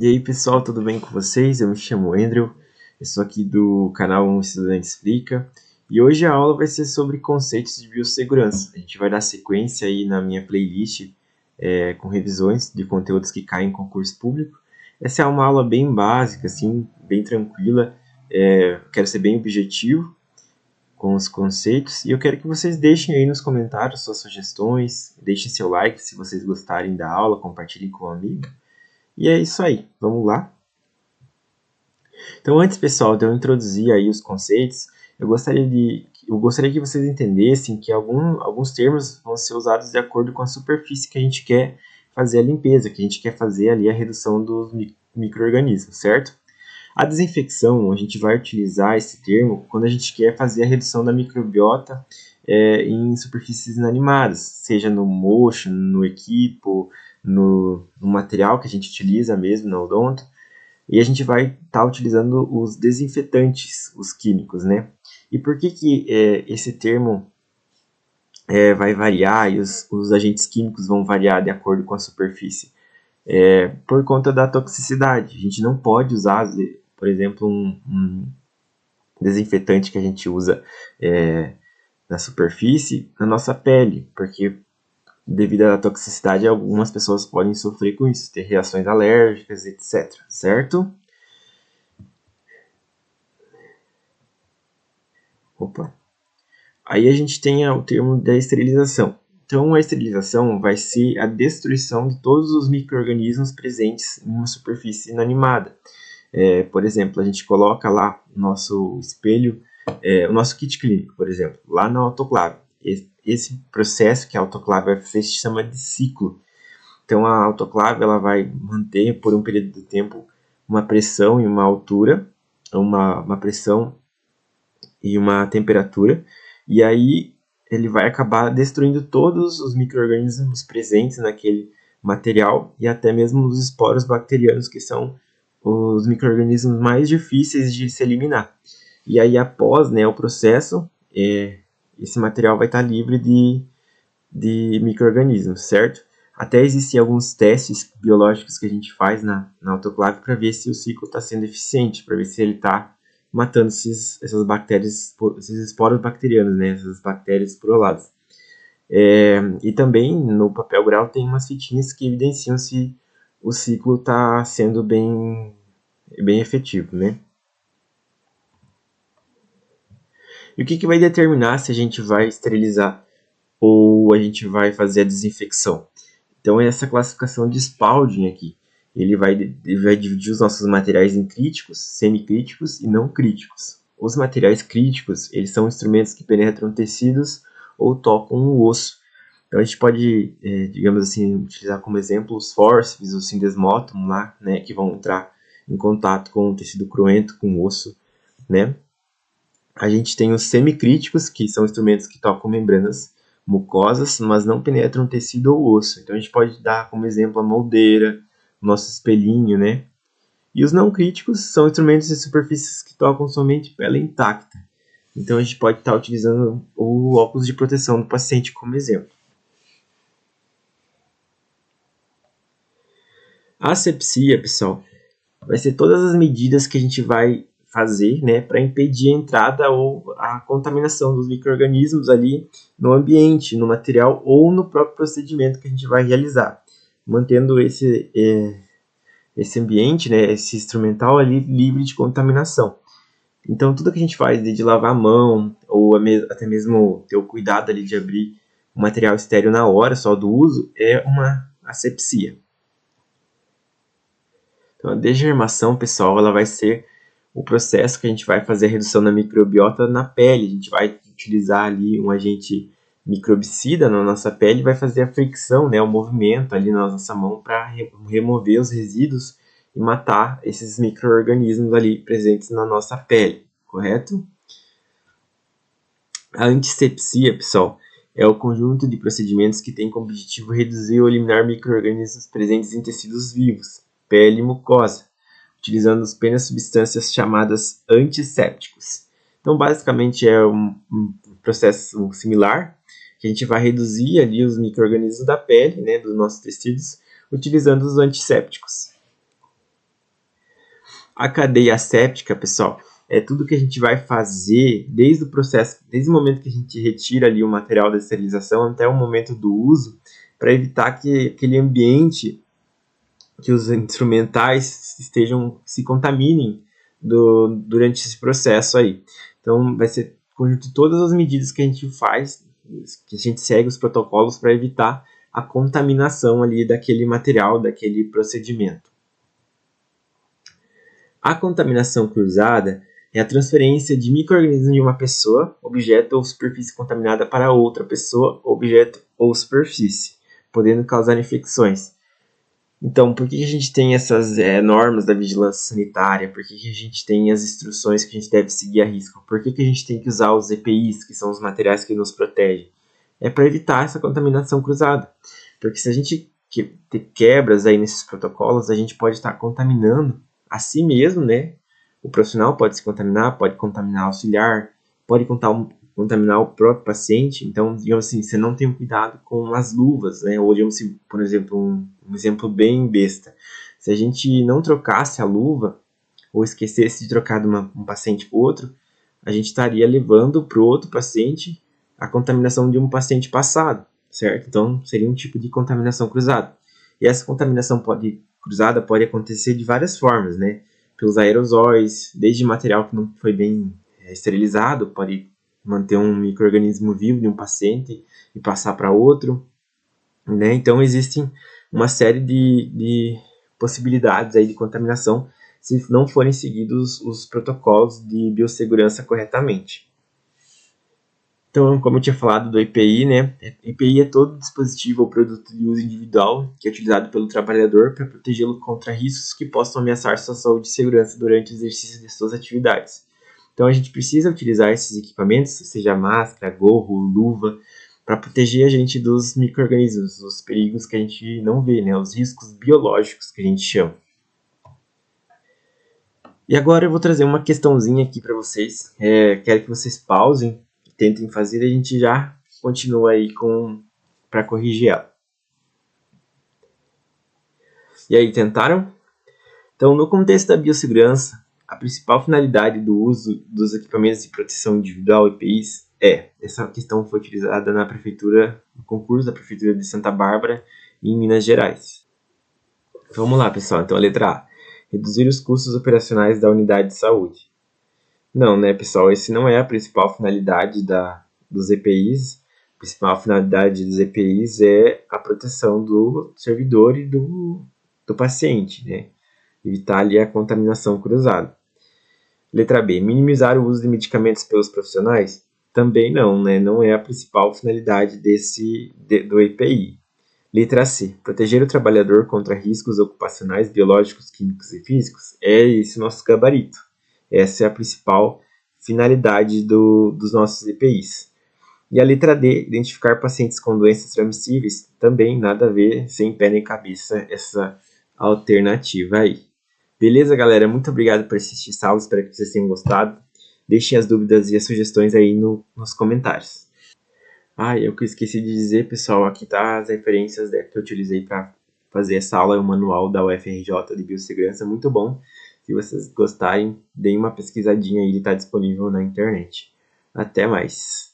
E aí pessoal, tudo bem com vocês? Eu me chamo Andrew, eu sou aqui do canal Um Estudante Explica e hoje a aula vai ser sobre conceitos de biossegurança. A gente vai dar sequência aí na minha playlist com revisões de conteúdos que caem em concurso público. Essa é uma aula bem básica, assim, bem tranquila, quero ser bem objetivo com os conceitos e eu quero que vocês deixem aí nos comentários suas sugestões, deixem seu like se vocês gostarem da aula, compartilhem com um amigo. E é isso aí, vamos lá? Então, antes, pessoal, de eu introduzir aí os conceitos, eu gostaria que vocês entendessem que alguns termos vão ser usados de acordo com a superfície que a gente quer fazer a limpeza, que a gente quer fazer ali a redução dos micro-organismos, certo? A desinfecção, a gente vai utilizar esse termo quando a gente quer fazer a redução da microbiota em superfícies inanimadas, seja no mocho, no equipo, no material que a gente utiliza mesmo na odonto, e a gente vai estar utilizando os desinfetantes, os químicos, né? E por que esse termo vai variar e os agentes químicos vão variar de acordo com a superfície? Por conta da toxicidade. A gente não pode usar, por exemplo, um desinfetante que a gente usa na superfície, na nossa pele, porque devido à toxicidade, algumas pessoas podem sofrer com isso, ter reações alérgicas, etc. Certo? Opa. Aí a gente tem o termo da esterilização. Então, a esterilização vai ser a destruição de todos os micro-organismos presentes em uma superfície inanimada. Por exemplo, a gente coloca lá o nosso espelho, o nosso kit clínico, por exemplo, lá na autoclave. Esse processo que a autoclave vai fazer se chama de ciclo. Então, a autoclave ela vai manter por um período de tempo uma pressão e uma altura, uma pressão e uma temperatura, e aí ele vai acabar destruindo todos os micro-organismos presentes naquele material e até mesmo os esporos bacterianos, que são os micro-organismos mais difíceis de se eliminar. E aí, após o processo, esse material vai estar livre de micro-organismos, certo? Até existem alguns testes biológicos que a gente faz na autoclave para ver se o ciclo está sendo eficiente, para ver se ele está matando essas bactérias, esses esporos bacterianos, né? Essas bactérias esporuladas. E também no papel grau tem umas fitinhas que evidenciam se o ciclo está sendo bem efetivo, né? E o que vai determinar se a gente vai esterilizar ou a gente vai fazer a desinfecção? Então, essa classificação de Spalding aqui, ele vai dividir os nossos materiais em críticos, semicríticos e não críticos. Os materiais críticos, eles são instrumentos que penetram tecidos ou tocam o osso. Então, a gente pode, digamos assim, utilizar como exemplo os fórceps, o syndesmotum lá, né, que vão entrar em contato com o tecido cruento, com o osso, né? A gente tem os semicríticos, que são instrumentos que tocam membranas mucosas, mas não penetram tecido ou osso. Então a gente pode dar como exemplo a moldeira, o nosso espelhinho, né? E os não críticos são instrumentos de superfícies que tocam somente pele intacta. Então a gente pode estar utilizando o óculos de proteção do paciente como exemplo. A asepsia, pessoal, vai ser todas as medidas que a gente vai fazer, né, para impedir a entrada ou a contaminação dos micro-organismos ali no ambiente, no material ou no próprio procedimento que a gente vai realizar, mantendo esse ambiente, né, esse instrumental ali livre de contaminação. Então, tudo que a gente faz, de lavar a mão ou até mesmo ter o cuidado ali de abrir o material estéril na hora só do uso, é uma asepsia. Então, a desgermação, pessoal, ela vai ser o processo que a gente vai fazer a redução da microbiota na pele. A gente vai utilizar ali um agente microbicida na nossa pele e vai fazer a fricção, né, o movimento ali na nossa mão para remover os resíduos e matar esses micro-organismos ali presentes na nossa pele, correto? A antisepsia, pessoal, é o conjunto de procedimentos que tem como objetivo reduzir ou eliminar micro-organismos presentes em tecidos vivos, pele e mucosa, utilizando apenas substâncias chamadas antissépticos. Então, basicamente, é um processo similar, que a gente vai reduzir ali os micro-organismos da pele, né, dos nossos tecidos, utilizando os antissépticos. A cadeia asséptica, pessoal, é tudo que a gente vai fazer desde o processo, desde o momento que a gente retira ali o material da esterilização até o momento do uso, para evitar que aquele ambiente, que os instrumentais se contaminem durante esse processo aí. Então, vai ser conjunto de todas as medidas que a gente faz, que a gente segue os protocolos para evitar a contaminação ali daquele material, daquele procedimento. A contaminação cruzada é a transferência de micro-organismos de uma pessoa, objeto ou superfície contaminada para outra pessoa, objeto ou superfície, podendo causar infecções. Então, por que a gente tem essas normas da vigilância sanitária? Por que a gente tem as instruções que a gente deve seguir a risco? Por que a gente tem que usar os EPIs, que são os materiais que nos protegem? É para evitar essa contaminação cruzada. Porque se a gente ter quebras aí nesses protocolos, a gente pode estar contaminando a si mesmo, né? O profissional pode se contaminar, pode contaminar o auxiliar, pode contaminar o próprio paciente. Então, digamos assim, você não tem um cuidado com as luvas, né? Ou, digamos assim, por exemplo, um exemplo bem besta. Se a gente não trocasse a luva, ou esquecesse de trocar de um paciente para o outro, a gente estaria levando para o outro paciente a contaminação de um paciente passado, certo? Então, seria um tipo de contaminação cruzada. E essa contaminação cruzada pode acontecer de várias formas, né? Pelos aerosóis, desde material que não foi bem esterilizado, pode manter um micro-organismo vivo de um paciente e passar para outro, né? Então, existem uma série de possibilidades aí de contaminação se não forem seguidos os protocolos de biossegurança corretamente. Então, como eu tinha falado do EPI, né? EPI é todo dispositivo ou produto de uso individual que é utilizado pelo trabalhador para protegê-lo contra riscos que possam ameaçar sua saúde e segurança durante o exercício de suas atividades. Então, a gente precisa utilizar esses equipamentos, seja máscara, gorro, luva, para proteger a gente dos micro-organismos, dos perigos que a gente não vê, né? Os riscos biológicos que a gente chama. E agora eu vou trazer uma questãozinha aqui para vocês. Quero que vocês pausem, tentem fazer e a gente já continua aí para corrigir ela. E aí, tentaram? Então, no contexto da biossegurança, a principal finalidade do uso dos equipamentos de proteção individual EPIs essa questão foi utilizada no concurso da Prefeitura de Santa Bárbara, em Minas Gerais. Vamos lá, pessoal. Então, a letra A. Reduzir os custos operacionais da unidade de saúde. Não, né, pessoal? Esse não é a principal finalidade dos EPIs. A principal finalidade dos EPIs é a proteção do servidor e do paciente, né? Evitar ali a contaminação cruzada. Letra B. Minimizar o uso de medicamentos pelos profissionais? Também não, né? Não é a principal finalidade do EPI. Letra C. Proteger o trabalhador contra riscos ocupacionais, biológicos, químicos e físicos? É esse o nosso gabarito. Essa é a principal finalidade dos nossos EPIs. E a letra D. Identificar pacientes com doenças transmissíveis? Também nada a ver, sem pé nem cabeça, essa alternativa aí. Beleza, galera? Muito obrigado por assistir essa aula, espero que vocês tenham gostado. Deixem as dúvidas e as sugestões aí nos comentários. Eu que esqueci de dizer, pessoal, aqui tá as referências que eu utilizei para fazer essa aula, o manual da UFRJ de Biossegurança, muito bom. Se vocês gostarem, deem uma pesquisadinha aí, ele está disponível na internet. Até mais!